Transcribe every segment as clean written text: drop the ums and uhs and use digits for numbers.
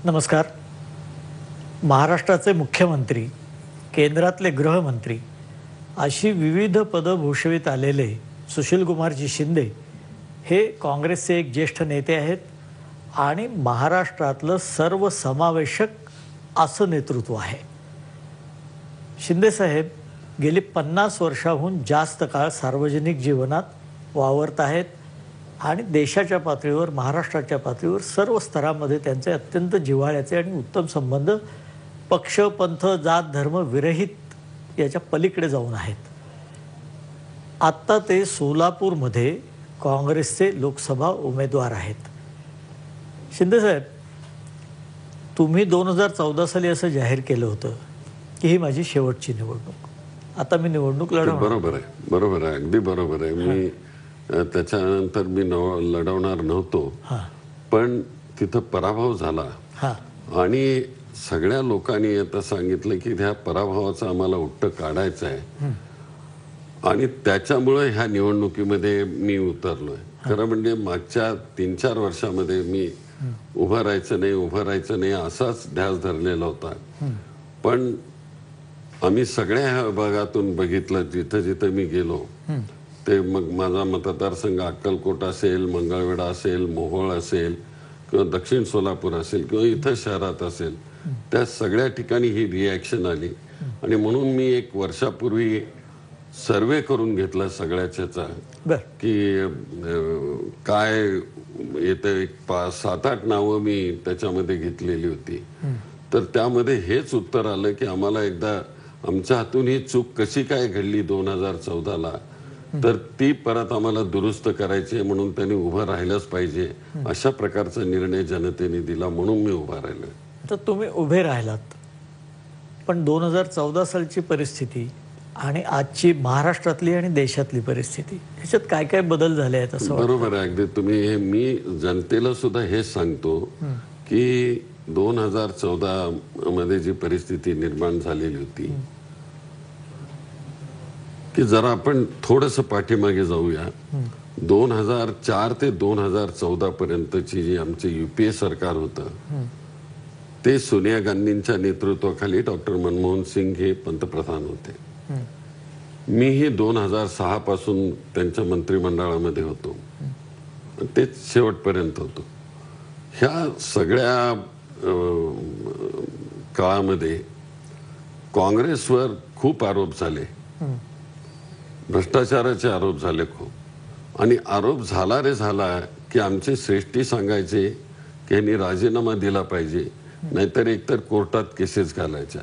नमस्कार. महाराष्ट्राचे मुख्यमंत्री, केंद्रातले गृहमंत्री अशी विविध पदं भूषवित आलेले सुशीलकुमारजी शिंदे हे काँग्रेसचे एक ज्येष्ठ नेते आहेत आणि महाराष्ट्रातलं सर्वसमावेशक असं नेतृत्व आहे. शिंदे साहेब गेली 50 वर्षाहून जास्त काळ सार्वजनिक जीवनात वावरत आहेत आणि देशाच्या पातळीवर, महाराष्ट्राच्या पातळीवर सर्व स्तरामध्ये त्यांचे अत्यंत जिव्हाळ्याचे आणि उत्तम संबंध पक्ष, पंथ, जात, धर्म विरहित याच्या पलीकडे जाऊन आहेत. आत्ता ते सोलापूरमध्ये काँग्रेसचे लोकसभा उमेदवार आहेत. शिंदे साहेब, तुम्ही 2014 साली असं जाहीर केलं होतं की ही माझी शेवटची निवडणूक, आता मी निवडणूक लढवणार. बरोबर आहे, अगदी बरोबर आहे. मी त्याच्यानंतर मी लढवणार नव्हतो, पण तिथं पराभव झाला आणि सगळ्या लोकांनी आता सांगितलं की ह्या पराभवाचं आम्हाला उट्ट काढायचं आहे आणि त्याच्यामुळे ह्या निवडणुकीमध्ये मी उतरलोय. खरं म्हणजे मागच्या 3-4 वर्षामध्ये मी उभं राहायचं नाही असाच ध्यास धरलेला होता. पण आम्ही सगळ्या ह्या भागातून बघितलं, जिथं जिथं मी गेलो ते, मग माझा मतदारसंघ अक्कलकोट असेल, मंगळवेढा असेल, मोहोळ असेल किंवा दक्षिण सोलापूर असेल किंवा इथं शहरात असेल, त्या सगळ्या ठिकाणी ही रिॲक्शन आली आणि म्हणून मी 1 वर्षापूर्वी सर्वे करून घेतला सगळ्याचा की काय येतं. 7-8 नावं मी त्याच्यामध्ये घेतलेली होती. तर त्यामध्ये हेच उत्तर आलं की आम्हाला एकदा आमच्या हातून ही चूक कशी काय घडली 2014ला, तर ती परत आम्हाला दुरुस्त करायची आहे, म्हणून त्यांनी उभं राहिलंच पाहिजे अशा प्रकारचा निर्णय जनतेने दिला, म्हणून मी उभा राहिलो. तर तुम्ही उभे राहिलात, पण 2014 सालची परिस्थिती आणि आजची महाराष्ट्रातली आणि देशातली परिस्थिती ह्याच्यात काय काय बदल झाले आहेत असं? बरोबर आहे, अगदी तुम्ही. मी जनतेला सुद्धा हेच सांगतो की 2014 मध्ये जी परिस्थिती निर्माण झालेली होती की जरा आपण थोडंसं पाठीमागे जाऊया. 2004 ते 2014 पर्यंतची जी आमचे UPA सरकार होतं ते सोनिया गांधींच्या नेतृत्वाखाली डॉक्टर मनमोहन सिंग हे पंतप्रधान होते. मीही 2006 पासून त्यांच्या मंत्रिमंडळामध्ये होतो, तेच शेवटपर्यंत होतो. ह्या सगळ्या काळामध्ये काँग्रेसवर खूप आरोप झाले, भ्रष्टाचाराचे आरोप झाले खूप. आणि आरोप झाला की आमचे श्रेष्ठी सांगायचे की यांनी राजीनामा दिला पाहिजे, नाहीतर एकतर कोर्टात केसेस घालायच्या.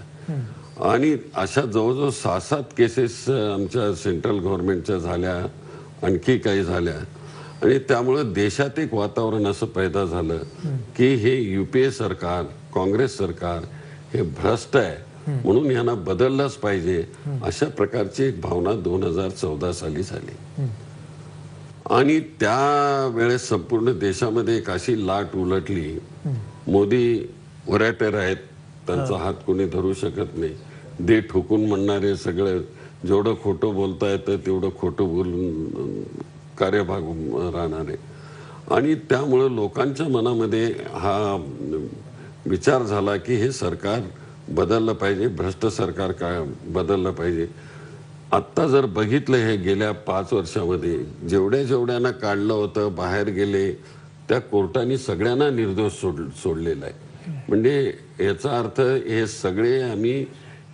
आणि अशा जवळजवळ 6-7 केसेस आमच्या सेंट्रल गव्हर्नमेंटच्या झाल्या, आणखी काही झाल्या. आणि त्यामुळे देशात एक वातावरण असं पैदा झालं की हे UPA सरकार, काँग्रेस सरकार हे भ्रष्ट आहे, म्हणून यांना बदललंच पाहिजे, अशा प्रकारची एक भावना 2014 साली झाली. आणि त्यावेळेस संपूर्ण देशामध्ये एक अशी लाट उलटली. मोदी ओरॅटर आहेत, त्यांचा हात कोणी धरू शकत नाही. दे ठोकून म्हणणारे, सगळं जेवढं खोटं बोलता येतं तेवढं खोटं बोलून कार्यभाग राहणारे. आणि त्यामुळं लोकांच्या मनामध्ये हा विचार झाला की हे सरकार बदललं पाहिजे, भ्रष्ट सरकार काय बदललं पाहिजे. आत्ता जर बघितलं हे गेल्या 5 वर्षामध्ये जेवढ्यांना काढलं होतं, बाहेर गेले, त्या कोर्टाने सगळ्यांना निर्दोष सोडलेला आहे. म्हणजे याचा अर्थ हे सगळे आम्ही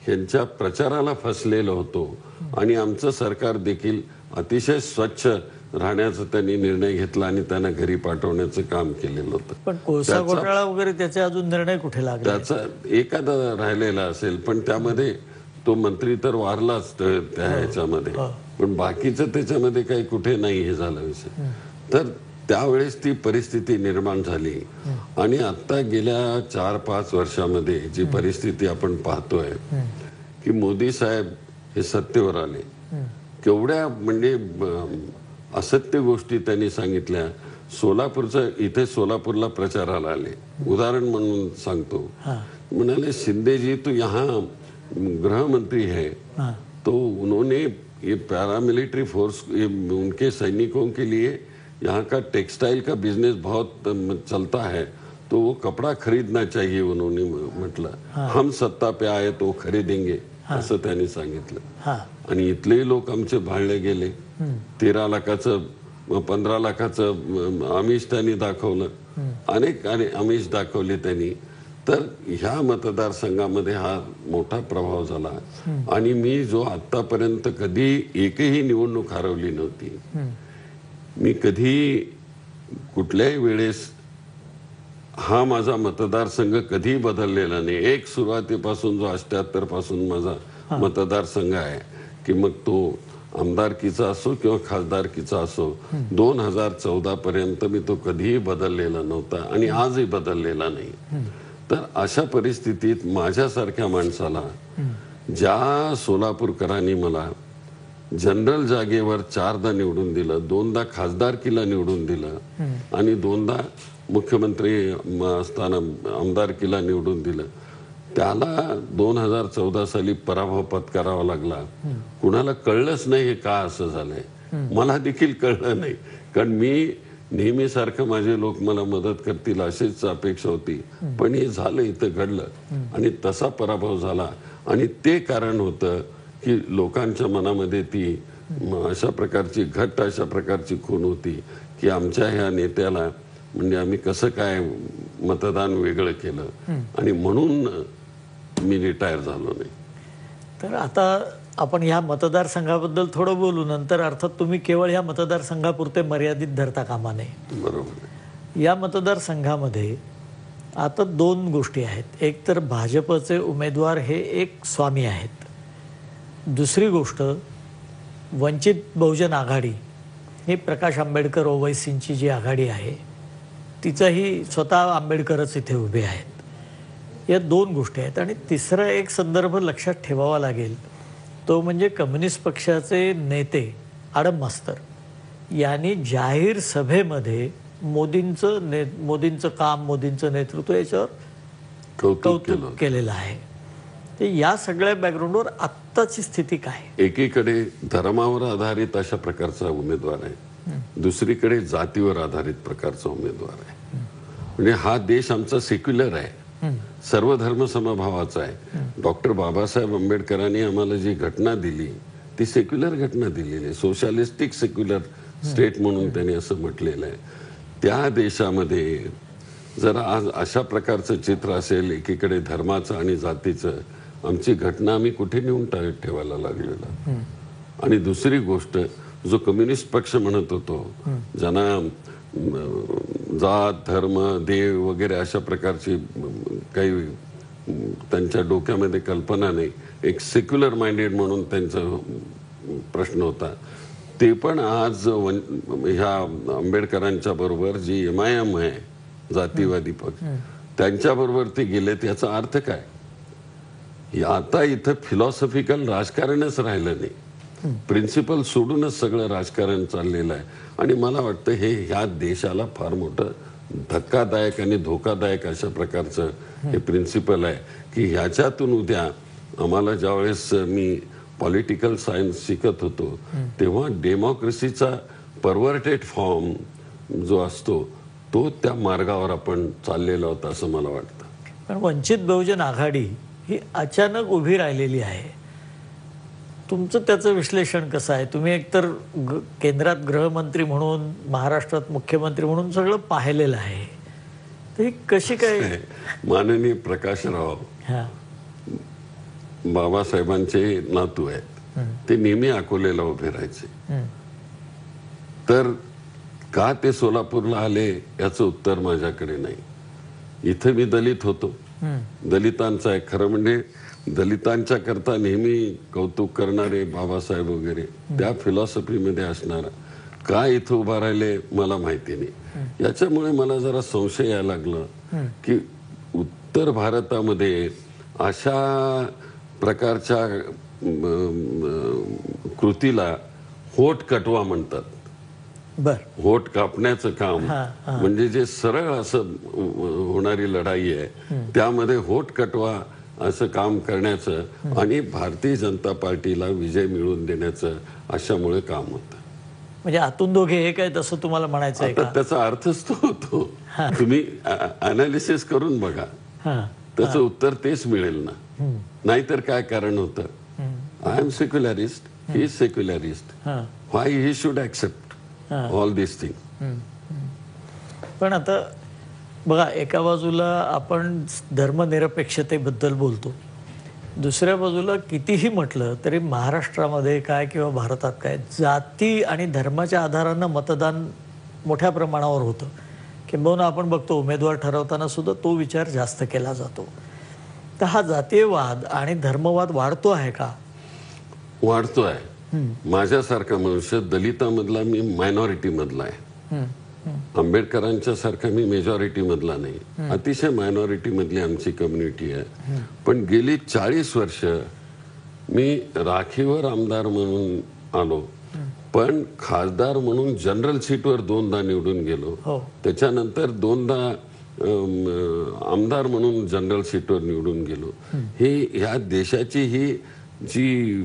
ह्यांच्या प्रचाराला फसलेलो होतो आणि आमचं सरकार देखील अतिशय स्वच्छ राहण्याचा त्यांनी निर्णय घेतला आणि त्यांना घरी पाठवण्याचं काम केलेलं होतं. पण कोळसा घोटाळा वगैरे त्याचे अजून निर्णय कुठे लागले? त्याचा एखादा राहिलेला असेल, पण त्यामध्ये तो मंत्री तर वारलाच त्या ह्याच्यामध्ये, पण बाकीचं त्याच्यामध्ये काही कुठे नाही हे झालं विषय. तर त्यावेळेस ती परिस्थिती निर्माण झाली. आणि आता गेल्या 4-5 वर्षामध्ये जी परिस्थिती आपण पाहतोय की मोदी साहेब हे सत्तेवर आले, केवढ्या म्हणजे असत्य गोष्टी त्यांनी सांगितल्या. इथे सोलापूरला प्रचाराला आले, उदाहरण म्हणून सांगतो. म्हणाले, शिंदे जी तो यहाँ गृह मंत्री है, तो उन्होंने ये पैरामिलिट्री फोर्स, ये उनके सैनिकों के लिए यहाँ का टेक्सटाइल का बिजनेस बहुत चलता है, तो कपडा खरीदना चाहिए उन्होंने म्हटलं. हम सत्ता पे आए तो खरीदेंगे असं त्यांनी सांगितलं. हा आणि इथले लोक आमचे भाळले गेले. 13 लाखाचं 15 लाखाचं आमिष त्यांनी दाखवलं. अनेक आमिष दाखवले त्यांनी. तर ह्या मतदारसंघामध्ये हा मोठा प्रभाव झाला. आणि मी जो आतापर्यंत कधी एकही निवडणूक हरवली नव्हती. मी कधी कुठल्याही वेळेस हा माझा मतदारसंघ कधी बदललेला नाही. एक सुरुवातीपासून जो 78 पासून माझा मतदारसंघ आहे की मग तो आमदारकीचा असो किंवा खासदारकीचा असो 2014 पर्यंत मी तो कधीही बदललेला नव्हता आणि आजही बदललेला नाही. तर अशा परिस्थितीत माझ्यासारख्या माणसाला ज्या सोलापूरकरांनी मला जनरल जागेवर 4दा निवडून दिलं, 2दा खासदारकीला निवडून दिलं आणि 2दा मुख्यमंत्री असताना आमदारकीला निवडून दिलं, त्याला 2014 साली पराभव पत्करावा लागला. कुणाला कळलंच नाही हे का असं झालंय. मला देखील कळलं नाही, कारण मी नेहमीसारखं माझे लोक मला मदत करतील अशीच अपेक्षा होती. पण हे झालं, इथं घडलं आणि तसा पराभव झाला. आणि ते कारण होतं की लोकांच्या मनामध्ये ती अशा प्रकारची घट्ट अशा प्रकारची खून होती की आमच्या ह्या नेत्याला म्हणजे आम्ही कसं काय मतदान वेगळं केलं आणि म्हणून मी रिटायर झालो नाही. तर आता आपण ह्या मतदारसंघाबद्दल थोडं बोलू नंतर. अर्थात तुम्ही केवळ ह्या मतदारसंघापुरते मर्यादित धरता कामा नये. बरोबर. या मतदारसंघामध्ये आता 2 गोष्टी आहेत. एक तर भाजपचे उमेदवार हे एक स्वामी आहेत. दुसरी गोष्ट वंचित बहुजन आघाडी ही प्रकाश आंबेडकर ओवैसींची जी आघाडी आहे तिचाही स्वतः आंबेडकरच इथे उभे आहेत. या 2 गोष्टी आहेत. आणि तिसरा एक संदर्भ लक्षात ठेवावा लागेल, तो म्हणजे कम्युनिस्ट पक्षाचे नेते आडम मास्तर यांनी जाहीर सभेमध्ये मोदींचं काम, मोदींचं नेतृत्व याच्यावर कौतुक केलेलं आहे. ते या सगळ्या बॅकग्राऊंडवर आत्ताची स्थिती काय? एकीकडे धर्मावर आधारित अशा प्रकारचा उमेदवार आहे, दुसरीकडे जातीवर आधारित प्रकारचा उमेदवार आहे. म्हणजे हा देश आमचा सेक्युलर आहे, सर्व धर्म समभावाचा आहे. डॉक्टर बाबासाहेब आंबेडकरांनी आम्हाला जी घटना दिली ती सेक्युलर घटना दिलेली आहे. सोशलिस्टिक सेक्युलर स्टेट म्हणून त्यांनी असं म्हटलेलं आहे. त्या देशामध्ये जर आज अशा प्रकारचं चित्र असेल, एकीकडे धर्माचं आणि जातीचं, आमची घटना आम्ही कुठे नेऊन ठेवायला लागलेला. आणि दुसरी गोष्ट, जो कम्युनिस्ट पक्ष म्हणत होतो, ज्यांना जात धर्म देव वगैरे अशा प्रकारची काही त्यांच्या डोक्यामध्ये कल्पना नाही, एक सेक्युलर माइंडेड म्हणून त्यांचा प्रश्न होता, ते पण आज ह्या आंबेडकरांच्या बरोबर जी MIM आहे जातीवादी पक्ष त्यांच्याबरोबर ते गेलेत. याचा अर्थ काय? आता इथं फिलॉसॉफिकल राजकारणच राहिलं नाही, प्रिन्सिपल सोडूनच सगळं राजकारण चाललेलं आहे. आणि मला वाटतं हे ह्या देशाला फार मोठं धक्कादायक आणि धोकादायक अशा प्रकारचं हे प्रिन्सिपल आहे की ह्याच्यातून उद्या आम्हाला ज्यावेळेस मी पॉलिटिकल सायन्स शिकत होतो तेव्हा डेमोक्रेसीचा परवर्टेड फॉर्म जो असतो तो त्या मार्गावर आपण चाललेला होता असं मला वाटतं. पण वंचित बहुजन आघाडी ही अचानक उभी राहिलेली आहे. तुमचं त्याचं विश्लेषण कसं आहे? तुम्ही एकतर केंद्रात गृहमंत्री म्हणून, महाराष्ट्रात मुख्यमंत्री म्हणून सगळं पाहिलेलं आहे, तर ही कशी काय? माननीय प्रकाशराव बाबासाहेबांचे नातू आहेत, ते नेहमी अकोलेला उभे राहायचे. तर का ते सोलापूरला आले याचं उत्तर माझ्याकडे नाही. इथं मी दलित होतो, दलितांचा आहे, खरं म्हणजे दलितांच्या करता नेहमी कौतुक करणारे बाबासाहेब वगैरे त्या फिलॉसॉफीमध्ये असणारा का इथं उभा राहिले मला माहिती नाही. याच्यामुळे मला जरा संशय यायला लागला की उत्तर भारतामध्ये अशा प्रकारच्या कृतीला होट कटवा म्हणतात. होट कापण्याचं काम म्हणजे जे सरळ असं होणारी लढाई आहे त्यामध्ये होट कटवा असं काम करण्याचं आणि भारतीय जनता पार्टीला विजय मिळवून देण्याचं अशामुळे काम होतं. म्हणजे आतून दोघे एक आहेत असं तुम्हाला म्हणायचं आहे आता का? त्याचा अर्थच तो होतो. तुम्ही अनालिसिस करून बघा, हां त्याचं उत्तर तेच मिळेल ना. नाहीतर काय कारण होतं? I am secularist, he is secularist, हां why he should accept all this thing. पण आता बघा, एका बाजूला आपण धर्मनिरपेक्षतेबद्दल बोलतो, दुसऱ्या बाजूला कितीही म्हटलं तरी महाराष्ट्रामध्ये काय किंवा भारतात काय जाती आणि धर्माच्या आधारानं मतदान मोठ्या प्रमाणावर होतं. किंबहुना आपण बघतो उमेदवार ठरवताना सुद्धा तो विचार जास्त केला जातो. तर हा जातीयवाद आणि धर्मवाद वाढतो आहे का? वाढतोय. माझ्यासारखा मनुष्य दलितामधला मी मायनॉरिटी मधला आहे. आंबेडकरांच्या सारखा मी मेजॉरिटी मधला नाही. अतिशय मायनॉरिटी मधली आमची कम्युनिटी आहे. पण गेली 40 वर्ष मी राखीवर आमदार म्हणून आलो, पण खासदार म्हणून जनरल सीटवर 2दा निवडून गेलो. त्याच्यानंतर 2दा आमदार म्हणून जनरल सीटवर निवडून गेलो. ही ह्या देशाची ही जी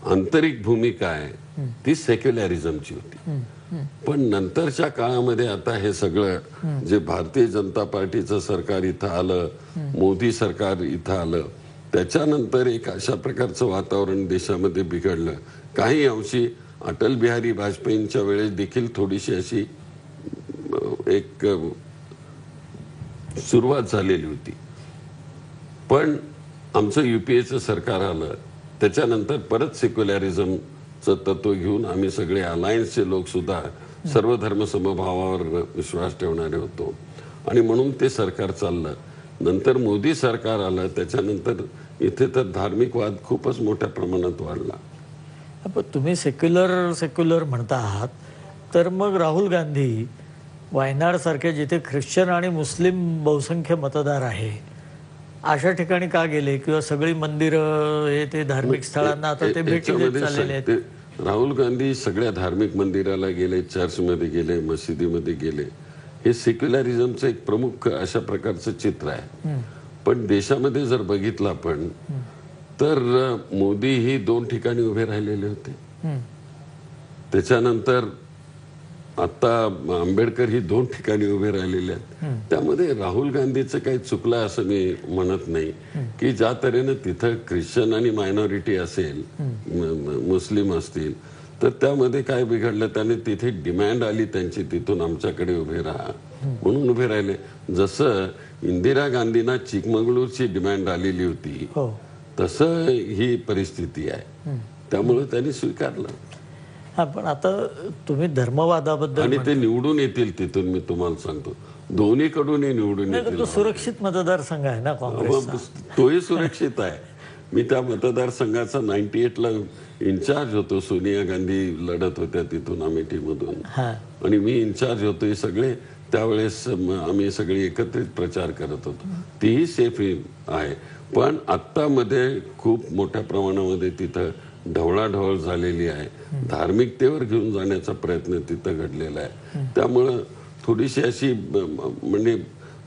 आंतरिक भूमिका आहे ती सेक्युलरिझमची होती. पण नंतरच्या काळामध्ये आता हे सगळं जे भारतीय जनता पार्टीचं सरकार इथं आलं, मोदी सरकार इथं आलं, त्याच्यानंतर एक अशा प्रकारचं वातावरण देशामध्ये बिघडलं. काही अंशी अटल बिहारी वाजपेयींच्या वेळेस देखील थोडीशी अशी एक सुरुवात झालेली होती. पण आमचं युपीएचं सरकार आलं, त्याच्यानंतर परत सेक्युलरिझमचं तत्व घेऊन आम्ही सगळे अलायन्सचे लोक सुद्धा सर्वधर्म समभावावर विश्वास ठेवणारे होतो आणि म्हणून ते सरकार चाललं. नंतर मोदी सरकार आलं, त्याच्यानंतर इथे तर धार्मिक वाद खूपच मोठ्या प्रमाणात वाढला. पण तुम्ही सेक्युलर म्हणता आहात, तर मग राहुल गांधी वायनाड सारखे जिथे ख्रिश्चन आणि मुस्लिम बहुसंख्य मतदार आहे अशा ठिकाणी का गेले? किंवा सगळी मंदिरं हे ते धार्मिक स्थळांना आता ते भेटी देत चाललेले आहेत. राहुल गांधी सगळ्या धार्मिक मंदिराला गेले, चर्चमध्ये गेले, मशिदीमध्ये गेले. हे सेक्युलरिझमचं एक प्रमुख अशा प्रकारचं चित्र आहे. पण देशामध्ये जर बघितलं आपण तर मोदी ही 2 ठिकाणी उभे राहिलेले होते. त्याच्यानंतर आता आंबेडकर ही 2 ठिकाणी उभे राहिलेले आहेत. त्यामध्ये राहुल गांधीचं काही चुकलं असं मी म्हणत नाही की ज्या तऱ्हेनं तिथं ख्रिश्चन आणि मायनॉरिटी असेल, मुस्लिम असतील, तर त्यामध्ये काय बिघडलं, त्याने तिथे डिमांड आली त्यांची, तिथून आमच्याकडे उभे राहा म्हणून उभे राहिले. जसं इंदिरा गांधींना चिकमंगळूरची डिमांड आलेली होती, तसं ही परिस्थिती आहे. त्यामुळे त्यांनी स्वीकारलं. हा, पण आता तुम्ही धर्मवादाबद्दल आणि ते निवडून येतील तिथून, मी तुम्हाला सांगतो, दोन्हीकडूनही निवडून येतील. तो सुरक्षित मतदारसंघ आहे ना काँग्रेसचा. तोही सुरक्षित आहे. मी त्या मतदारसंघाचा 98ला इन्चार्ज होतो. सोनिया गांधी लढत होत्या तिथून अमेठीमधून आणि मी इन्चार्ज होतो. हे सगळे त्यावेळेस आम्ही सगळे एकत्रित प्रचार करत होतो. तीही सेफ आहे. पण आत्ता मध्ये खूप मोठ्या प्रमाणामध्ये तिथं ढवळाढवळ झालेली आहे. धार्मिकतेवर घेऊन जाण्याचा प्रयत्न तिथं घडलेला आहे. त्यामुळं थोडीशी अशी म्हणजे,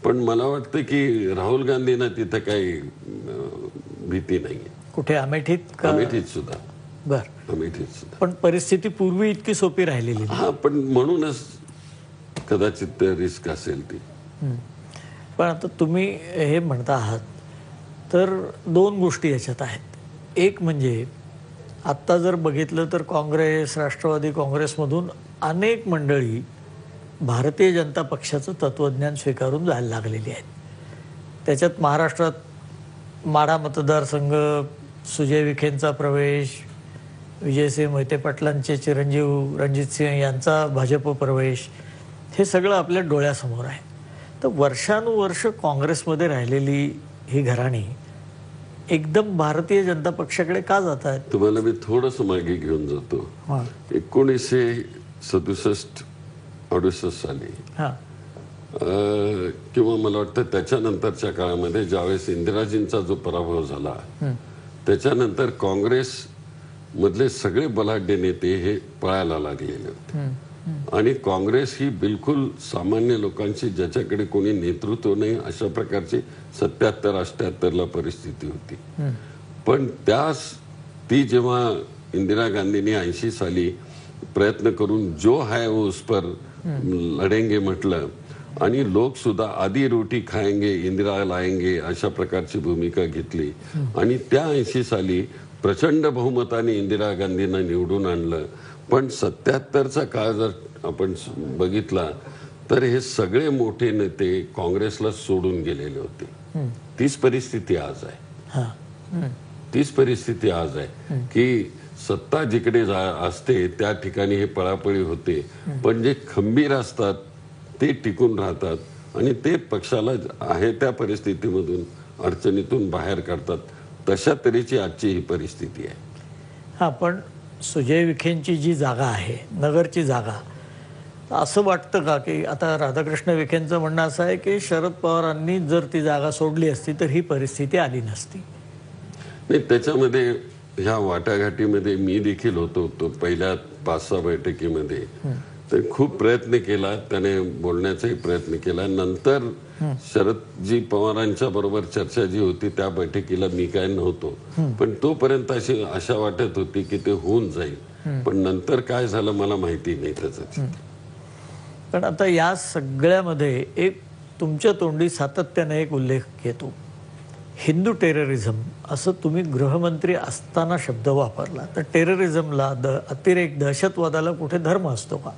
पण मला वाटतं की राहुल गांधींना तिथं काही भीती नाही. कुठे अमेठीत? अमेठीत सुद्धा. बर, अमेठीत सुद्धा. पण परिस्थिती पूर्वी इतकी सोपी राहिलेली. हा, पण म्हणूनच कदाचित रिस्क असेल ती. पण आता तुम्ही हे म्हणता आहात तर 2 गोष्टी याच्यात आहेत. एक म्हणजे आत्ता जर बघितलं तर काँग्रेस, राष्ट्रवादी काँग्रेसमधून अनेक मंडळी भारतीय जनता पक्षाचं तत्त्वज्ञान स्वीकारून जायला लागलेली आहेत. त्याच्यात महाराष्ट्रात माढा मतदारसंघ, सुजय विखेंचा प्रवेश, विजयसिंह मोहिते पाटलांचे चिरंजीव रणजितसिंह यांचा भाजप प्रवेश, हे सगळं आपल्या डोळ्यासमोर आहे. तर वर्षानुवर्ष काँग्रेसमध्ये राहिलेली ही घराणी एकदम भारतीय जनता पक्षाकडे का जात आहेत? तुम्हाला मी थोडंसं मागे घेऊन जातो. 1967-68 साली किंवा मला वाटतं त्याच्यानंतरच्या काळामध्ये ज्यावेळेस इंदिराजींचा जो पराभव झाला, त्याच्यानंतर काँग्रेस मधले सगळे बलाढ्य नेते हे पळायला लागलेले होते. आणि काँग्रेस ही बिलकुल सामान्य लोकांची, ज्याच्याकडे कोणी नेतृत्व नाही, अशा प्रकारची 77-78ला परिस्थिती होती. पण ती जेव्हा इंदिरा गांधींनी 80 साली प्रयत्न करून जो है उस पर लढेंगे म्हटलं आणि लोक सुद्धा आधी रोटी खाएंगे इंदिरा लाएंगे अशा प्रकारची भूमिका घेतली आणि त्या 80 साली प्रचंड बहुमताने इंदिरा गांधींना निवडून आणलं. पण 77चा काळ जर आपण बघितला तर हे सगळे मोठे नेते काँग्रेसला सोडून गेलेले होते. तीच परिस्थिती आज आहे. तीच परिस्थिती आज आहे की सत्ता जिकडे असते त्या ठिकाणी हे पळापळी होते, पण जे खंबीर असतात ते टिकून राहतात आणि ते पक्षाला आहे त्या परिस्थितीमधून अडचणीतून बाहेर काढतात. तशा तऱ्हेची आजची ही परिस्थिती आहे. हा, पण सुजय विखेंची जी जागा आहे, नगरची जागा, असं वाटतं का की आता राधाकृष्ण विखेंचं म्हणणं असं आहे की शरद पवारांनी जर ती जागा सोडली असती तर ही परिस्थिती आली नसती? नाही, त्याच्यामध्ये ह्या वाटाघाटीमध्ये मी देखील होतो. तो पहिल्या 5-6 बैठकीमध्ये तर खूप प्रयत्न केला, त्याने बोलण्याचाही प्रयत्न केला. नंतर शरदजी पवारांच्या बरोबर चर्चा जी होती त्या बैठकीला मी काय नव्हतो, पण तोपर्यंत अशी आशा वाटत होती की ते होऊन जाईल. पण नंतर काय झालं मला माहिती नाही त्याचं. पण आता या सगळ्यामध्ये एक तुमच्या तोंडी सातत्याने एक उल्लेख येतो, हिंदू टेररिझम, असं तुम्ही गृहमंत्री असताना शब्द वापरला. तर टेररिझमला, अतिरेक, दहशतवादाला कुठे धर्म असतो का?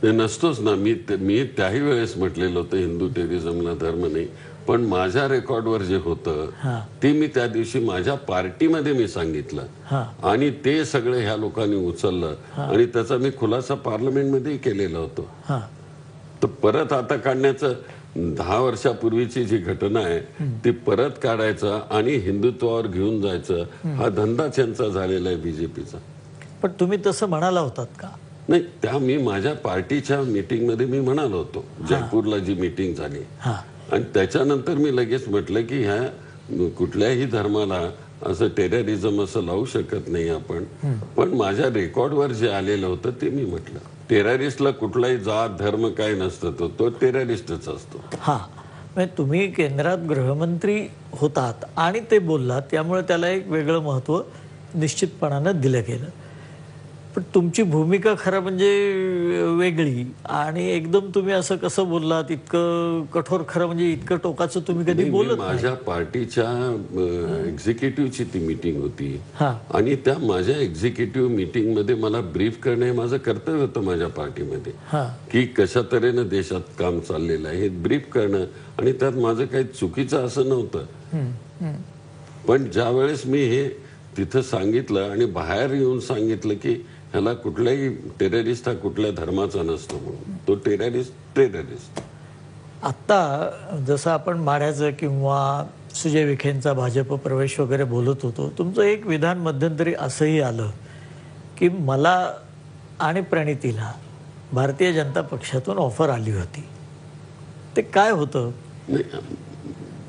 नसतोच ना. मी त्याही वेळेस म्हटलेलं होतं हिंदू टेररिझमला धर्म नाही. पण माझ्या रेकॉर्डवर जे होतं ते मी त्या दिवशी माझ्या पार्टीमध्ये मी सांगितलं आणि ते सगळे ह्या लोकांनी उचललं आणि त्याचा मी खुलासा पार्लमेंटमध्येही केलेला होतो. तर परत आता काढण्याचं, 10 वर्षापूर्वीची जी घटना आहे ती परत काढायचं आणि हिंदुत्वावर घेऊन जायचं, हा धंदाच यांचा झालेला आहे बीजेपीचा. पण तुम्ही तसं म्हणाला होतात का? नाही, त्या मी माझ्या पार्टीच्या मीटिंग मध्ये मी म्हणालो होतो, जयपूरला जी मीटिंग झाली, आणि त्याच्यानंतर मी लगेच म्हटलं की ह्या कुठल्याही धर्माला असं टेररिझम असं लावू शकत नाही आपण. पण माझ्या रेकॉर्डवर जे आलेलं होतं ते मी म्हटलं. टेररिस्टला कुठलाही जात धर्म काय नसतं, तो टेररिस्टच असतो. हा, म्हणजे तुम्ही केंद्रात गृहमंत्री होतात आणि ते बोललात, त्यामुळे त्याला एक वेगळं महत्त्व निश्चितपणानं दिलं गेलं. पण तुमची भूमिका खरं म्हणजे वेगळी आणि एकदम तुम्ही असं कसं बोललात, इतकं कठोर, खरं म्हणजे इतकं टोकाचं तुम्ही कधी बोलत नाही. माझ्या पार्टीच्या एक्झिक्युटिव्हची ती मीटिंग होती आणि त्या माझ्या एक्झिक्युटिव्ह मीटिंग मध्ये मला ब्रीफ करणं हे माझं कर्तव्य होतं माझ्या पार्टीमध्ये, की कशा तऱ्हेनं देशात काम चाललेलं आहे हे ब्रीफ करणं, आणि त्यात माझं काही चुकीचं असं नव्हतं. पण ज्या वेळेस मी हे तिथं सांगितलं आणि बाहेर येऊन सांगितलं की ह्याला कुठलाही टेररिस्ट हा कुठल्या धर्माचा नसतो म्हणून, तो टेररिस्ट. आत्ता जसं आपण माढ्याचं किंवा सुजय विखेंचा भाजप प्रवेश वगैरे बोलत होतो, तुमचं एक विधान मध्यंतरी असंही आलं की मला आणि प्रणितीला भारतीय जनता पक्षातून ऑफर आली होती. ते काय होतं?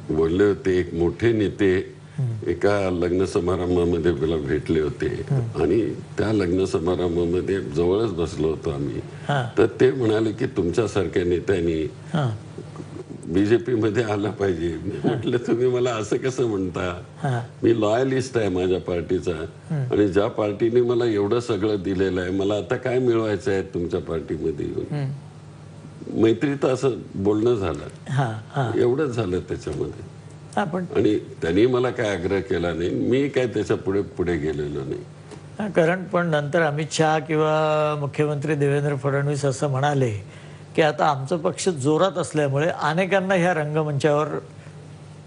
बोलले होते, एक मोठे नेते एका लग्न समारंभामध्ये मला भेटले होते आणि त्या लग्न समारंभामध्ये जवळच बसलो होतो आम्ही. तर ते म्हणाले की तुमच्यासारख्या नेत्यांनी बीजेपी मध्ये आला पाहिजे. मी म्हटलं तुम्ही मला असं कसं म्हणता, मी लॉयलिस्ट आहे माझ्या पार्टीचा आणि ज्या पार्टीने मला एवढं सगळं दिलेलं आहे, मला आता काय मिळवायचं आहे तुमच्या पार्टीमध्ये येऊन. मैत्रीचं असं बोलणं झालं, एवढंच झालं त्याच्यामध्ये. आणि त्यांनी मला काय आग्रह केला नाही, मी काय त्याच्या पुढे गेलेलो नाही. कारण पण नंतर अमित शहा किंवा मुख्यमंत्री देवेंद्र फडणवीस असं म्हणाले की आता आमचा पक्ष जोरात असल्यामुळे अनेकांना ह्या रंगमंचावर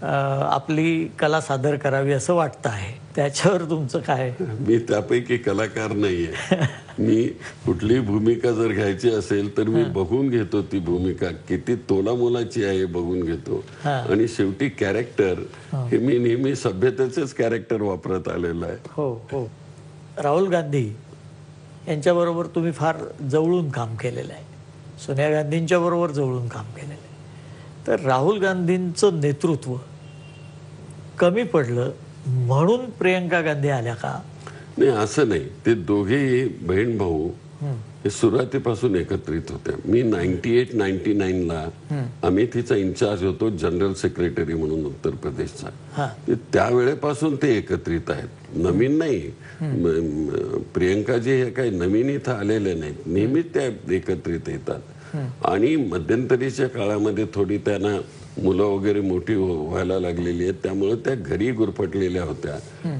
आपली कला सादर करावी असं वाटतं आहे. त्याच्यावर तुमचं काय? मी त्यापैकी कलाकार नाहीये. मी कुठलीही भूमिका जर घ्यायची असेल तर मी बघून घेतो ती भूमिका किती तोलामोलाची आहे बघून घेतो, आणि शेवटी कॅरेक्टर हे मी नेहमी सभ्यतेचेच कॅरेक्टर वापरत आलेलं आहे. हो हो. राहुल गांधी यांच्याबरोबर तुम्ही फार जवळून काम केलेलं आहे, सोनिया गांधींच्या बरोबर जवळून काम केलेलं आहे. तर राहुल गांधींचं नेतृत्व कमी पडलं म्हणून प्रियंका गांधी आल्या का? नाही, असं नाही. ते दोघेही बहीण भाऊ हे सुरुवातीपासून एकत्रित होत्या. मी 98-99ला अमेठीचा इन्चार्ज होतो, जनरल सेक्रेटरी म्हणून उत्तर प्रदेशचा. त्यावेळेपासून ते एकत्रित आहेत, नवीन नाही. प्रियंकाजी हे काही नवीन इथं आलेले नाहीत, नेहमीच त्या एकत्रित येतात. आणि मध्यंतरीच्या काळामध्ये थोडी त्यांना मुलं वगैरे मोठी व्हायला लागलेली आहेत, त्यामुळे त्या घरी गुरफटलेल्या होत्या.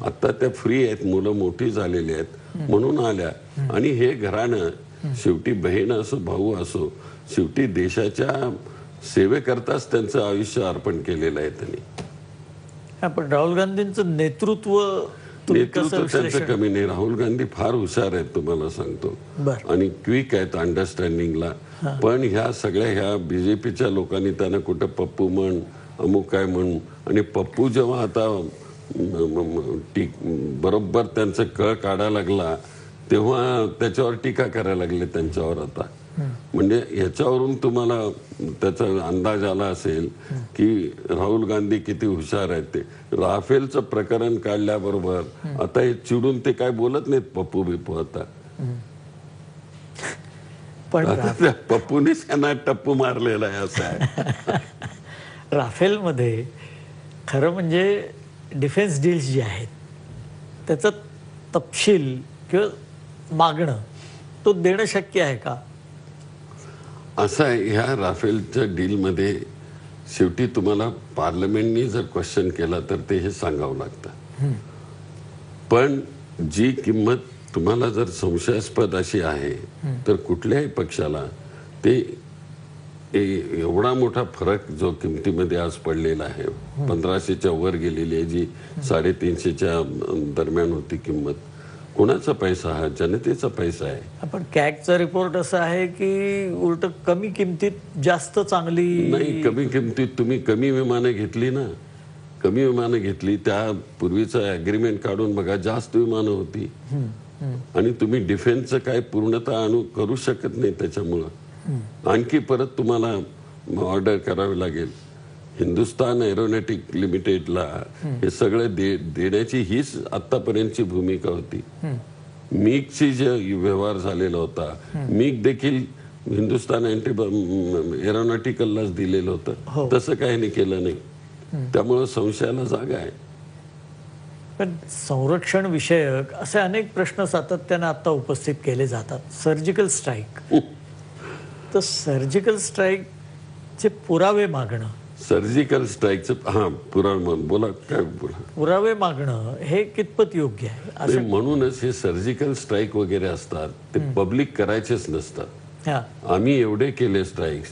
आता त्या फ्री आहेत, मुलं मोठी झालेली आहेत म्हणून आल्या. आणि हे घराणं शेवटी बहीण असो भाऊ असो, शेवटी देशाच्या सेवेकरताच त्यांचं आयुष्य अर्पण केलेलं आहे त्यांनी. पण राहुल गांधींचं नेतृत्व त्यांचं कमी नाही. राहुल गांधी फार हुशार आहेत तुम्हाला सांगतो, आणि क्विक आहेत अंडरस्टँडिंगला. पण ह्या सगळ्या ह्या बीजेपीच्या लोकांनी त्यांना कुठं पप्पू म्हण, अमुक काय म्हण, आणि पप्पू जेव्हा आता बरोबर त्यांचं कळ काढायला लागला तेव्हा त्याच्यावर टीका करायला लागले त्यांच्यावर. आता म्हणजे ह्याच्यावरून तुम्हाला त्याचा अंदाज आला असेल की राहुल गांधी किती हुशार आहेत. ते राफेलचं प्रकरण काढल्याबरोबर आता हे चिडून ते काय बोलत नाहीत पप्पू बिप्पू आता. पण पप्पूनेच त्यांना टप्पू मारलेला आहे असं आहे. राफेलमध्ये खरं म्हणजे डिफेन्स डील्स जे आहेत त्याचा तपशील किंवा मागणं तो देणं शक्य आहे का? असं आहे, ह्या राफेलच्या डीलमध्ये शेवटी तुम्हाला पार्लमेंटनी जर क्वेश्चन केला तर ते हे सांगावं लागतं. पण जी किंमत तुम्हाला जर संशयास्पद अशी आहे तर कुठल्याही पक्षाला ते एवढा मोठा फरक जो किमतीमध्ये आज पडलेला आहे, 1500च्या वर गेलेली आहे, जी 350च्या दरम्यान होती किंमत. कोणाचा पैसा? हा जनतेचा पैसा आहे. पण कॅगचा रिपोर्ट असा आहे की उलट कमी किमतीत जास्त चांगली नाही. कमी किमतीत तुम्ही कमी विमानं घेतली ना, कमी विमानं घेतली, त्या पूर्वीचं अग्रीमेंट काढून बघा, जास्त विमानं होती. आणि तुम्ही डिफेन्सचं काय पूर्णतः करू शकत नाही, त्याच्यामुळं आणखी परत तुम्हाला ऑर्डर करावी लागेल. हिंदुस्तान एरोनॉटिक लिमिटेडला हे सगळं देण्याची हीच आतापर्यंतची भूमिका होती. मिगची जे व्यवहार झालेला होता, मिग देखील हिंदुस्तान एरोनॉटिकललाच दिलेलं होतं. तसं काही नाही केलं नाही, त्यामुळं संशयाला जागा आहे. पण संरक्षण विषयक असे अनेक प्रश्न सातत्याने आता उपस्थित केले जातात. सर्जिकल स्ट्राईक, तर सर्जिकल स्ट्राईकचे पुरावे मागणं, सर्जिकल स्ट्राईकचं पुरावे बोला, काय बोला, पुरावे मागणं हे कितपत योग्य आहे? म्हणूनच हे सर्जिकल स्ट्राईक वगैरे असतात ते पब्लिक करायचेच नसतात. आम्ही एवढे केले स्ट्राईक्स.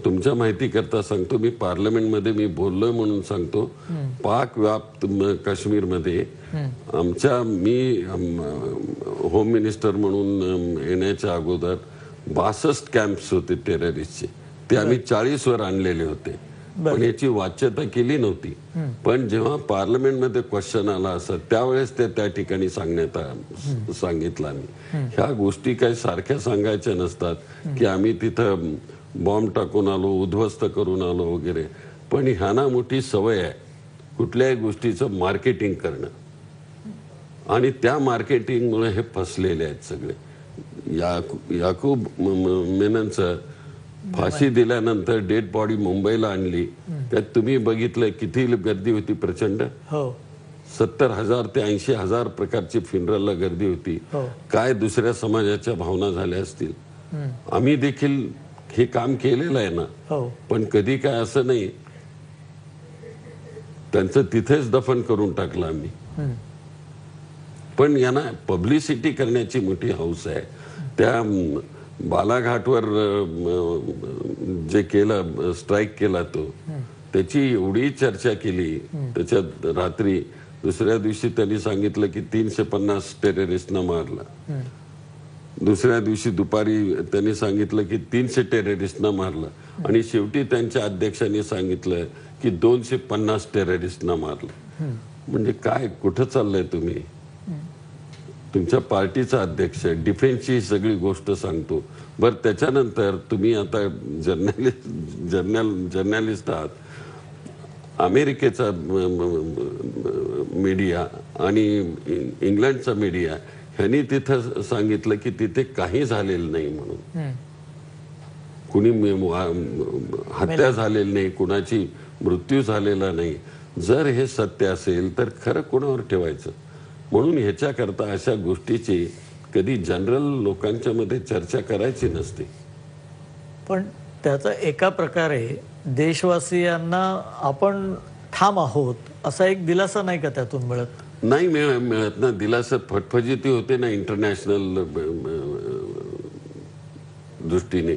तुमच्या माहिती करता सांगतो, मी पार्लमेंटमध्ये मी बोललोय म्हणून सांगतो. पाक व्याप्त काश्मीरमध्ये मी होम मिनिस्टर म्हणून येण्याच्या अगोदर 62 कॅम्प्स होते टेररिस्टचे, ते आम्ही 40 वर आणलेले होते. पण याची वाच्यता केली नव्हती. पण जेव्हा पार्लमेंटमध्ये क्वेश्चन आला असं त्यावेळेस त्या ठिकाणी सांगितलं आम्ही. ह्या गोष्टी काही सारख्या सांगायच्या नसतात की आम्ही तिथं बॉम्ब टाकून आलो, उद्ध्वस्त करून आलो वगैरे. पण ह्यांना मोठी सवय आहे कुठल्याही गोष्टीचं मार्केटिंग करणं, आणि त्या मार्केटिंगमुळे हे फसलेले आहेत सगळे. याकूब मेननचं फाशी दिल्यानंतर डेड बॉडी मुंबईला आणली, त्यात तुम्ही बघितलं किती गर्दी होती, प्रचंड. 70,000 ते 80,000 प्रकारची फ्युनरलला गर्दी होती. काय दुसऱ्या समाजाच्या भावना झाल्या असतील. आम्ही देखील हे काम केलेलं आहे ना. पण कधी काय असं नाही, त्यांचं तिथेच दफन करून टाकलं आम्ही. पण यांना पब्लिसिटी करण्याची मोठी हौस आहे. त्या बालाघाटवर जे केलं, स्ट्राईक केला, तो त्याची एवढी चर्चा केली. त्याच्यात रात्री दुसऱ्या दिवशी त्यांनी सांगितलं की 350 टेररिस्टना मारला. दुसऱ्या दिवशी दुपारी त्यांनी सांगितलं की 300 टेररिस्टना मारलं. आणि शेवटी त्यांच्या अध्यक्षांनी सांगितलं की 250 टेररिस्टना मारलं. म्हणजे काय, कुठं चाललंय तुम्ही? तुमच्या पार्टीचा अध्यक्ष डिफेन्सची सगळी गोष्ट सांगतो. बरं, त्याच्यानंतर तुम्ही आता जर्नलिस्ट आहात. अमेरिकेचा मीडिया आणि इंग्लंडचा मीडिया ह्यांनी तिथं सांगितलं की तिथे काही झालेलं नाही म्हणून, कुणी हत्या झालेली नाही, कुणाची मृत्यू झालेला नाही. जर हे सत्य असेल तर खरं कोणावर ठेवायचं? म्हणून ह्याच्याकरता अशा गोष्टीची कधी जनरल लोकांच्या मध्ये चर्चा करायची नसते. पण त्याचा एका प्रकारे देशवासियांना आपण ठाम आहोत असा एक दिलासा नाही का त्यातून मिळत? नाही मिळत ना. दिलासा फटफजिती होते ना इंटरनॅशनल दृष्टीने.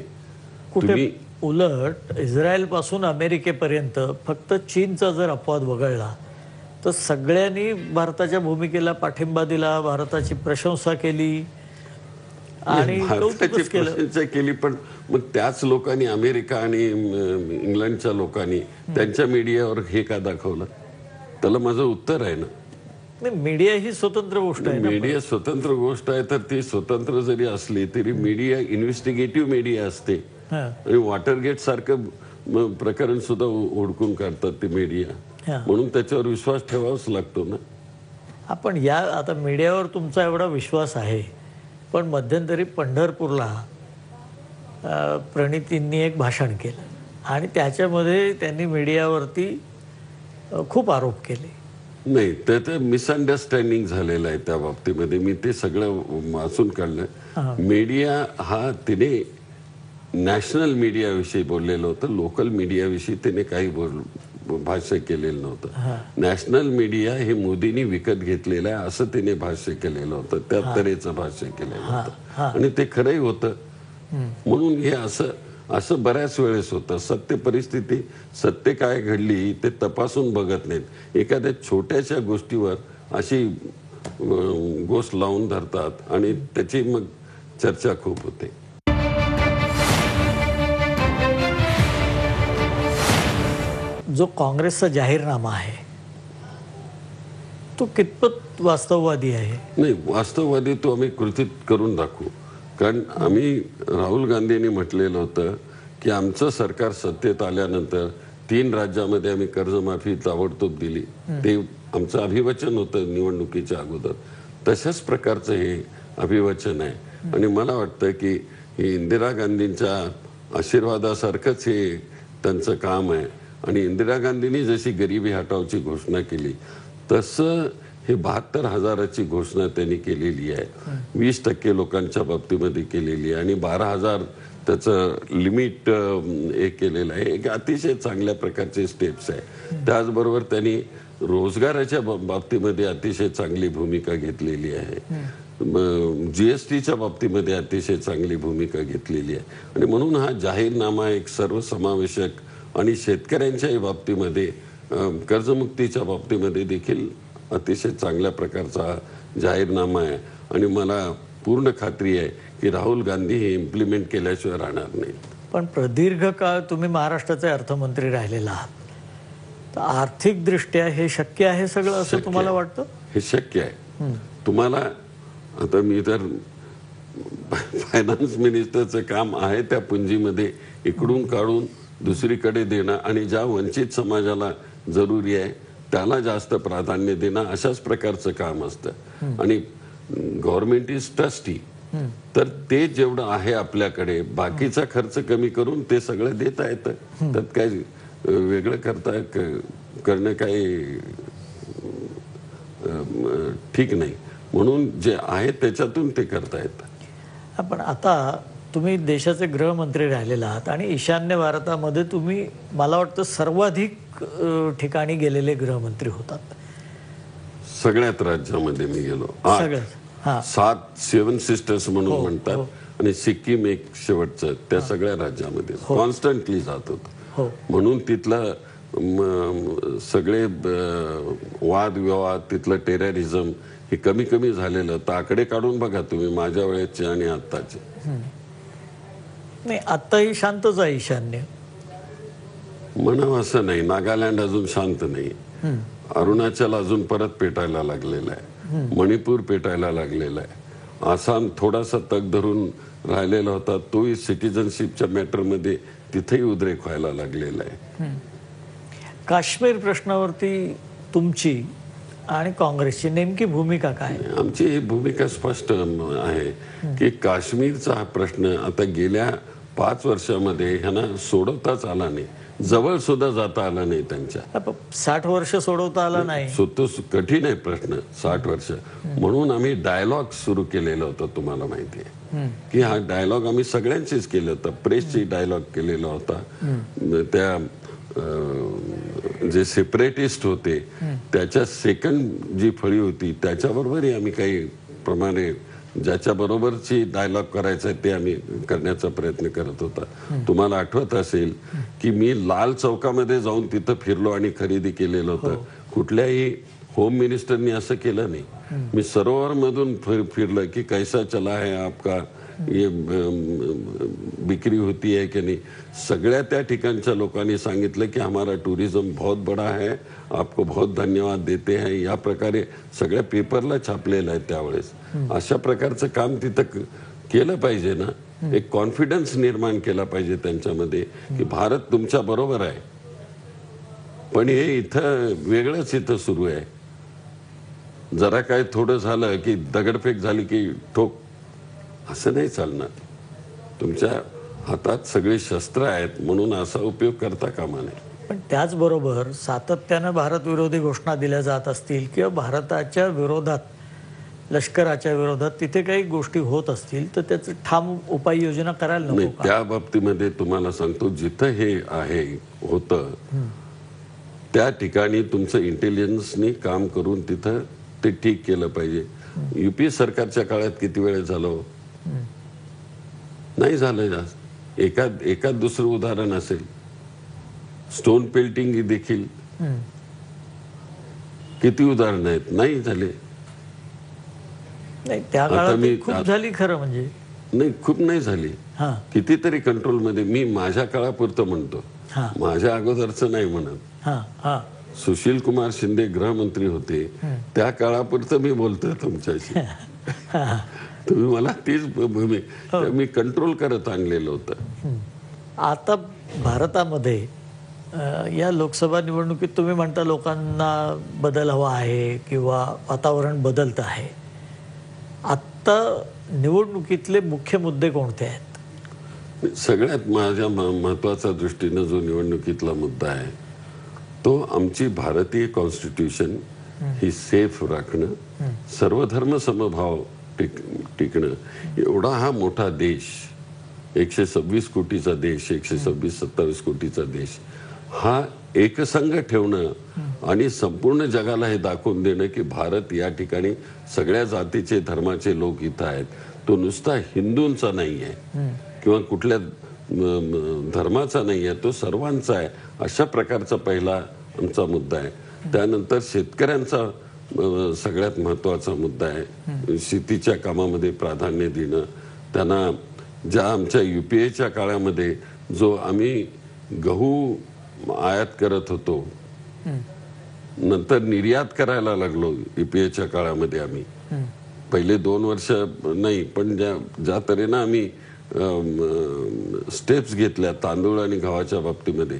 कुठे उलट इस्रायल पासून अमेरिकेपर्यंत फक्त चीनचा जर अपवाद वगळला तर सगळ्यांनी भारताच्या भूमिकेला पाठिंबा दिला, भारताची प्रशंसा केली आणि भारताची प्रशंसा केली. पण मग त्याच लोकांनी, अमेरिका आणि इंग्लंडच्या लोकांनी त्यांच्या मीडियावर हे का दाखवलं? त्याला माझं उत्तर आहे ना, मीडिया ही स्वतंत्र गोष्ट आहे. मीडिया स्वतंत्र गोष्ट आहे, तर ती स्वतंत्र जरी असली तरी मीडिया इन्व्हेस्टिगेटिव्ह मीडिया असते. आणि वॉटरगेट सारखं प्रकरण सुद्धा ओळखून काढतात ते मीडिया, म्हणून त्याच्यावर विश्वास ठेवावाच लागतो ना. आपण या आता मीडियावर तुमचा एवढा विश्वास आहे, पण मध्यंतरी पंढरपूरला प्रणितींनी एक भाषण केलं आणि त्याच्यामध्ये त्यांनी मीडियावरती खूप आरोप केले. नाही, त्याचं मिसअंडरस्टँडिंग झालेलं आहे त्या बाबतीमध्ये. मी ते सगळं वाचून काढलं. मीडिया हा तिने नॅशनल मीडियाविषयी बोललेलं होतं, लोकल मीडियाविषयी त्याने काही भाष्य केलेलं नव्हतं. नॅशनल मीडिया हे मोदींनी विकत घेतलेलं आहे असं तिने भाष्य केलेलं होतं, त्या तऱ्हेचं भाष्य केलेलं होतं आणि ते खरंही होतं. म्हणून हे असं बऱ्याच वेळेस होतं. सत्य परिस्थिती, सत्य काय घडली ते तपासून बघत नाहीत. एखाद्या छोट्याशा गोष्टीवर अशी गोष्ट लावून धरतात आणि त्याची मग चर्चा खूप होते. जो काँग्रेसचा जाहीरनामा आहे तो कितपत वास्तववादी आहे? नाही, वास्तववादी तो आम्ही कृतीत करून दाखवू. कारण आम्ही, राहुल गांधींनी म्हटलेलं होतं की आमचं सरकार सत्तेत आल्यानंतर 3 राज्यामध्ये आम्ही कर्जमाफी ताबडतोब दिली. ते आमचं अभिवचन होतं निवडणुकीच्या अगोदर. तशाच प्रकारचं हे अभिवचन आहे आणि मला वाटतं की ही इंदिरा गांधींच्या आशीर्वादासारखंच हे त्यांचं काम आहे. आणि इंदिरा गांधींनी जशी गरिबी हटावची घोषणा केली तसं हे 72,000ची घोषणा त्यांनी केलेली आहे. 20% लोकांच्या बाबतीमध्ये केलेली आहे आणि 12,000 त्याचं लिमिट हे केलेलं आहे. एक अतिशय चांगल्या प्रकारचे स्टेप्स आहे. त्याचबरोबर त्यांनी रोजगाराच्या बाबतीमध्ये अतिशय चांगली भूमिका घेतलेली आहे. GSTच्या बाबतीमध्ये अतिशय चांगली भूमिका घेतलेली आहे आणि म्हणून हा जाहीरनामा एक सर्वसमावेशक आणि शेतकऱ्यांच्याही बाबतीमध्ये, कर्जमुक्तीच्या बाबतीमध्ये देखील अतिशय चांगल्या प्रकारचा जाहीरनामा आहे. आणि मला पूर्ण खात्री आहे की राहुल गांधी हे इम्प्लिमेंट केल्याशिवाय राहणार नाही. पण प्रदीर्घ काळ तुम्ही महाराष्ट्राचे अर्थमंत्री राहिलेला आहात, तर आर्थिकदृष्ट्या हे शक्य आहे सगळं असं तुम्हाला वाटतं? हे शक्य आहे. तुम्हाला आता मी तर फायनान्स मिनिस्टरचं काम आहे त्या पुंजीमध्ये इकडून काढून दुसरीकडे देणं आणि ज्या वंचित समाजाला जरुरी आहे त्याला जास्त प्राधान्य देणं, अशाच प्रकारचं काम असतं. आणि गव्हर्नमेंट इज ट्रस्टी, तर ते जेवढं आहे आपल्याकडे बाकीचा खर्च कमी करून ते सगळं देता येतं. त्यात काय वेगळं करणं काही ठीक नाही. म्हणून जे आहे त्याच्यातून ते करता येतं. पण आता तुम्ही देशाचे गृहमंत्री राहिलेला आहात आणि ईशान्य भारतामध्ये तुम्ही, मला वाटतं, सर्वाधिक ठिकाणी गेलेले गृहमंत्री होतात. सगळ्यात राज्यामध्ये मी गेलो. 7 सिस्टर्स म्हणून म्हणतात आणि सिक्कीम एक शेवटचं, त्या सगळ्या राज्यामध्ये कॉन्स्टंटली जात होतो. म्हणून तिथला सगळे वादविवाद, तिथलं टेररिझम हे कमी कमी झालेलं. तर आकडे काढून बघा तुम्ही माझ्या वेळेचे आणि आत्ताचे. नाही, आत्ताही शांतच आहे ईशान्य. म्हणावं असं नाही. नागालँड अजून शांत नाही. अरुणाचल अजून परत पेटायला लागलेलं आहे. मणिपूर पेटायला लागलेला आहे. आसाम थोडासा तग धरून राहिलेला होता, तोही सिटिझनशिपच्या मॅटरमध्ये तिथेही उद्रेक व्हायला लागलेला आहे. काश्मीर प्रश्नावरती तुमची आणि काँग्रेसची नेमकी भूमिका काय? आमची ही भूमिका स्पष्ट आहे की काश्मीरचा हा प्रश्न आता गेल्या 5 वर्षामध्ये ह्यांना सोडवताच आला नाही, जवळ सुद्धा जाता आला नाही त्यांच्या. 60 वर्ष सोडवता आला नाही. तो कठीण आहे प्रश्न, 60 वर्ष. म्हणून आम्ही डायलॉग सुरू केलेला होता, तुम्हाला माहिती आहे की हा डायलॉग आम्ही सगळ्यांचीच केलं होतं. प्रेसची डायलॉग केलेला होता, त्या जे सेपरेटिस्ट होते त्याच्या सेकंड जी फळी होती त्याच्याबरोबरही आम्ही काही प्रमाणे ज्याच्या बरोबरची डायलॉग करायचा ते आम्ही करण्याचा प्रयत्न करत होता. तुम्हाला आठवत असेल की मी लाल चौकामध्ये जाऊन तिथं फिरलो आणि खरेदी केलेलं होतं. कुठल्याही होम मिनिस्टरनी असं केलं नाही. मी सरोवर मधून फिरलं की कैसा चला है आपका, ये बिक्री होती है की नाही. सगळ्या त्या ठिकाणच्या लोकांनी सांगितलं की हमारा टुरिज्म बहुत बड़ा है, आपको बहुत धन्यवाद देते हैं. या प्रकारे सगळ्या पेपरला छापलेलं आहे त्यावेळेस. अशा प्रकारचं काम तिथं केलं पाहिजे ना. एक कॉन्फिडन्स निर्माण केला पाहिजे त्यांच्यामध्ये की भारत तुमच्या बरोबर आहे. पण हे इथं वेगळंच इथं सुरू आहे. जरा काय थोडं झालं की दगडफेक झाली की ठोक, असं नाही चालणार. तुमच्या हातात सगळी शस्त्र आहेत म्हणून असा उपयोग करता कामा नये. पण त्याचबरोबर सातत्यानं भारत विरोधी घोषणा दिल्या जात असतील किंवा भारताच्या विरोधात, लष्कराच्या विरोधात तिथे काही गोष्टी होत असतील तर त्याचं ठाम उपाययोजना करायला नको का? त्या बाबतीमध्ये तुम्हाला सांगतो, जिथं हे आहे होतं त्या ठिकाणी तुमचं इंटेलिजन्सनी काम करून तिथं ते ठीक केलं पाहिजे. युपी सरकारच्या काळात किती वेळ झालं? नाही झालं जास्त. एकाद दुसरं उदाहरण असेल. स्टोन पेल्टिंग देखील किती उदाहरण आहेत, नाही झाले. नाही त्या काळात खूप झाली खरं म्हणजे. नाही, खूप नाही झाली. कितीतरी कंट्रोलमध्ये. मी माझ्या काळापुरतं म्हणतो, माझ्या अगोदरचं नाही म्हणत. सुशील कुमार शिंदे गृहमंत्री होते त्या काळापुरतं मी बोलतोय तुमच्याशी. तुम्ही मला तीच भूमिका मी कंट्रोल करत आणलेलं होतं. आता भारतामध्ये या लोकसभा निवडणुकीत तुम्ही म्हणता लोकांना बदल हवा आहे किंवा वातावरण बदलत आहे. आता निवडणुकीतले मुख्य मुद्दे कोणते आहेत? सगळ्यात माझ्या महत्वाचा दृष्टीनं जो निवडणुकीतला मुद्दा आहे तो आमची भारतीय कॉन्स्टिट्यूशन ही सेफ राखणं, सर्वधर्म समभाव टिकणं. एवढा हा मोठा देश, 126 कोटीचा देश, 126-27 कोटीचा देश, हा एकसंघ ठेवणं आणि संपूर्ण जगाला हे दाखवून देणं की भारत या ठिकाणी सगळ्या जातीचे धर्माचे लोक इथं आहेत. तो नुसता हिंदूंचा नाही आहे किंवा कुठल्या धर्माचा नाही आहे, तो सर्वांचा आहे. अशा प्रकारचा पहिला आमचा मुद्दा आहे. त्यानंतर शेतकऱ्यांचा सगळ्यात महत्वाचा मुद्दा आहे. शेतीच्या कामामध्ये प्राधान्य देणं. त्यांना ज्या आमच्या UPAच्या काळामध्ये जो आम्ही गहू आयात करत होतो, नंतर निर्यात करायला लागलो. UPAच्या काळामध्ये आम्ही पहिले 2 वर्ष नाही, पण ज्या तऱ्हेनं आम्ही स्टेप्स घेतल्या तांदूळ आणि गव्हाच्या बाबतीमध्ये,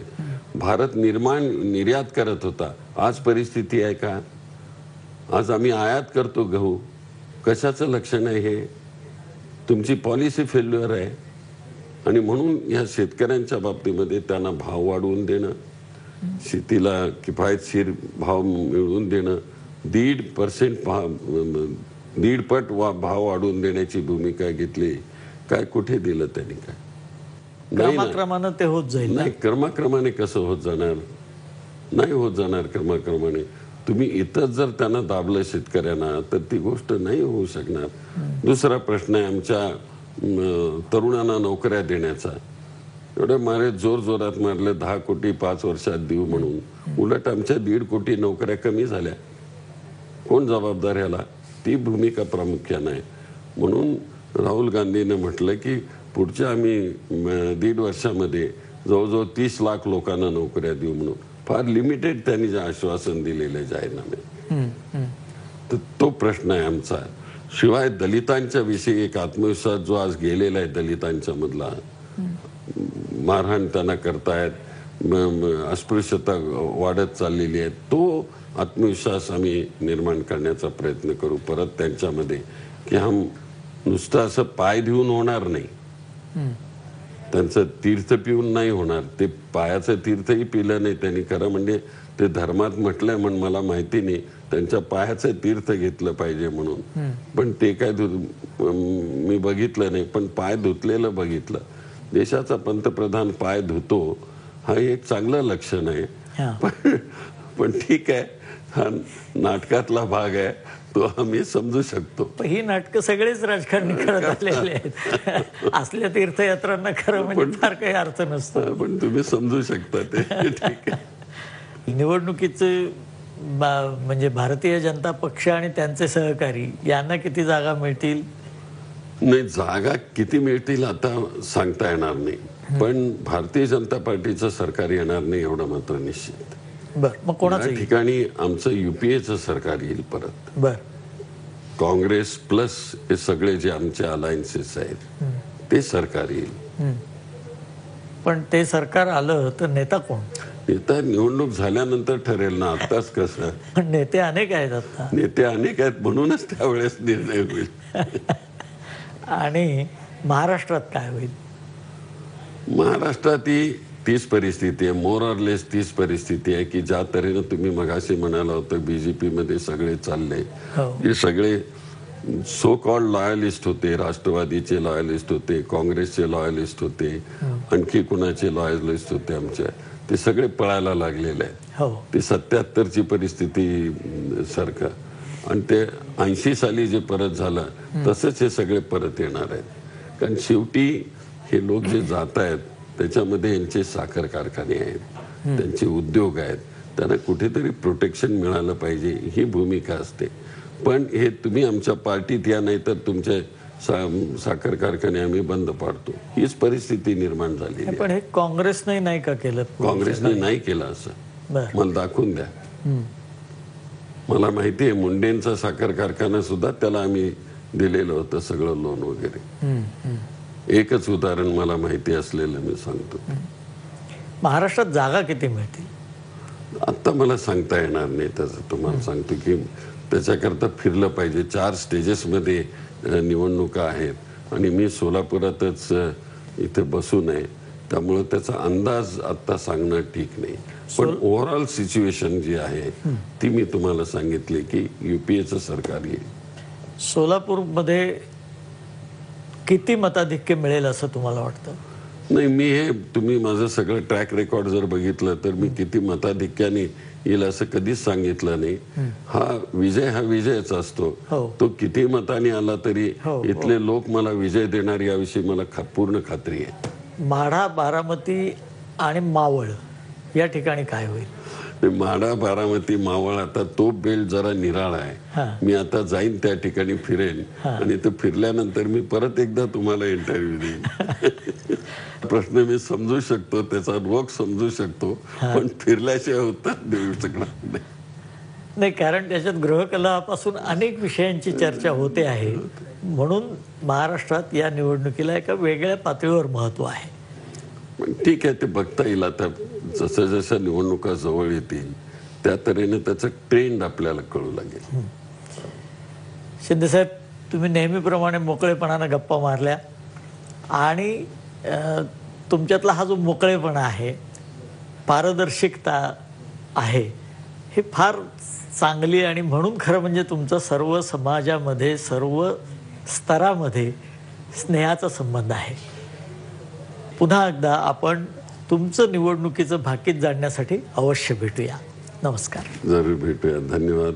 भारत निर्यात करत होता. आज परिस्थिती आहे का? आज आम्ही आयात करतो गहू. कशाचं लक्षण आहे हे? तुमची पॉलिसी फेल्युअर आहे. आणि म्हणून या शेतकऱ्यांच्या बाबतीमध्ये त्यांना भाव वाढवून देणं, शेतीला किफायतशीर भाव मिळवून देणं, 1.5% पट भाव वाढवून देण्याची भूमिका घेतली. काय कुठे दिलं त्यांनी? काय क्रमाक्रमाने ते होत जाईल. नाही, क्रमाक्रमाने कसं होत जाणार? नाही होत जाणार क्रमाक्रमाने. तुम्ही इथंच जर त्यांना दाबलं शेतकऱ्यांना तर ती गोष्ट नाही होऊ शकणार. दुसरा प्रश्न आहे आमच्या तरुणांना नोकऱ्या देण्याचा. एवढं मारे जोर जोरात मारले 10 कोटी 5 वर्षात देऊ म्हणून, उलट आमच्या 1.5 कोटी नोकऱ्या कमी झाल्या. कोण जबाबदार याला? ती भूमिका प्रामुख्याने आहे. म्हणून राहुल गांधीने म्हटलं की पुढच्या आम्ही 1.5 वर्षामध्ये जवळजवळ 30 लाख लोकांना नोकऱ्या देऊ म्हणून. फार लिमिटेड त्यांनी जे आश्वासन दिलेले जाहीरनामे, तर तो प्रश्न आहे आमचा. शिवाय दलितांच्या विषयी एक आत्मविश्वास जो आज गेलेला आहे दलितांच्या मधला, मारहाण त्यांना करतायत, अस्पृश्यता वाढत चाललेली आहे, तो आत्मविश्वास आम्ही निर्माण करण्याचा प्रयत्न करू परत त्यांच्यामध्ये, की हम नुसतं असं पाय देऊन होणार नाही, त्यांचं तीर्थ पिऊन नाही होणार. ते पायाचं तीर्थही पिलं नाही त्यांनी, खरं म्हणजे ते धर्मात म्हटलंय म्हणून मला माहिती नाही, त्यांच्या पायाचं तीर्थ घेतलं पाहिजे म्हणून, पण ते काय मी बघितलं नाही, पण पाय धुतलेलं बघितलं. देशाचा पंतप्रधान पाय धुतो हा एक चांगलं लक्षण आहे. पण ठीक आहे, हा नाटकातला भाग आहे, तो आम्ही समजू शकतो. ही नाटकं सगळेच राजकारणी करत आलेले आहेत. असल्या तीर्थयात्रांना खरं म्हणजे फार काही अर्थ नसतो, पण तुम्ही समजू शकता ते. ठीक आहे. निवडणुकीचे म्हणजे भारतीय जनता पक्ष आणि त्यांचे सहकारी यांना किती जागा मिळतील? नाही, जागा किती मिळतील आता सांगता येणार नाही, पण भारतीय जनता पार्टीचं सरकार येणार नाही एवढं मात्र निश्चित. बर, मग कोणाचं ठिकाणी आमचं युपीएचं सरकार येईल परत. बर, काँग्रेस प्लस हे सगळे जे आमचे अलायन्सेस आहेत ते सरकार येईल. पण ते सरकार आलं तर नेता कोण? नेता निवडणूक झाल्यानंतर ठरेल ना, आताच कसं. पण नेते अनेक आहेत आता. नेते अनेक आहेत म्हणूनच त्यावेळेस निर्णय होईल. आणि महाराष्ट्रात काय होईल? महाराष्ट्रात ही तीच परिस्थिती आहे, मोर ऑर लेस तीच परिस्थिती आहे, की ज्या तऱ्हेनं तुम्ही मगाशी म्हणाला होतं बीजेपी मध्ये सगळे चालले, हे सगळे सो कॉल्ड लॉयलिस्ट होते, राष्ट्रवादीचे लॉयलिस्ट होते, काँग्रेसचे लॉयलिस्ट होते, आणखी कुणाचे लॉयलिस्ट होते आमच्या, ते सगळे पळायला लागलेले आहेत. ते 77ची परिस्थिती सारखं, आणि ते 80 साली जे परत झालं तसंच हे सगळे परत येणार आहेत. कारण शेवटी हे लोक जे जात आहेत त्याच्यामध्ये यांचे साखर कारखाने आहेत, त्यांचे उद्योग आहेत, त्यांना कुठेतरी प्रोटेक्शन मिळालं पाहिजे ही भूमिका असते. पण हे तुम्ही आमच्या पार्टीत या, नाही तर तुमचे साखर कारखाने आम्ही बंद पाडतो, हीच परिस्थिती निर्माण झाली. पण हे काँग्रेसने नाही का केलं? काँग्रेसने नाही केलं असं. मला दाखवून द्या. मला माहिती आहे मुंडेंचा साखर कारखाना सुद्धा त्याला आम्ही दिलेलं होतं सगळं लोन वगैरे. एकच उदाहरण मला माहिती असलेलं मी सांगतो. महाराष्ट्रात जागा किती मिळतील आता मला सांगता येणार नाही. त्याचं तुम्हाला सांगतो की त्याच्याकरता फिरलं पाहिजे. 4 स्टेजेसमध्ये निवडणुका आहेत आणि मी सोलापुरातच इथे बसू नये, त्यामुळे त्याचा अंदाज आता सांगणं ठीक नाही. पण ओव्हरऑल सिच्युएशन जी आहे ती मी तुम्हाला सांगितली की युपीएचं सरकार येईल. सोलापूरमध्ये किती मताधिक्य मिळेल असं तुम्हाला वाटतं? नाही, मी हे तुम्ही माझं सगळं ट्रॅक रेकॉर्ड जर बघितलं तर मी किती मताधिक्याने येईल असं कधीच सांगितलं नाही. हा विजयच असतो. तो किती मताने आला तरी इथले लोक मला विजय देणार याविषयी मला पूर्ण खात्री आहे. माढा, बारामती आणि मावळ या ठिकाणी काय होईल? माढा, बारामती, मावळ, आता तो बेल्ट जरा निराळा आहे. मी आता जाईन त्या ठिकाणी फिरेन आणि ते फिरल्यानंतर मी परत एकदा तुम्हाला इंटरव्ह्यू देईन. प्रश्न मी समजू शकतो, त्याचा रोग समजू शकतो, पण फिरल्याशिवाय उत्तर देऊ शकणार नाही. कारण त्याच्यात गृहकलापासून अनेक विषयांची चर्चा होते आहे, म्हणून महाराष्ट्रात या निवडणुकीला एका वेगळ्या पातळीवर महत्व आहे. ठीक आहे, ते बघता येईल. आता जसं जसं निवडणुका जवळ येतील त्या तऱ्हेने त्याचा ट्रेंड आपल्याला कळू लागेल. शिंदे साहेब, तुम्ही नेहमीप्रमाणे मोकळेपणानं गप्पा मारल्या आणि तुमच्यातला हा जो मोकळेपणा आहे, पारदर्शकता आहे, हे फार चांगली, आणि म्हणून खरं म्हणजे तुमचा सर्व समाजामध्ये, सर्व स्तरामध्ये स्नेहाचा संबंध आहे. पुन्हा एकदा आपण तुमचं निवडणुकीचं भाकीत जाणण्यासाठी अवश्य भेटूया. नमस्कार. जरूर भेटूया. धन्यवाद.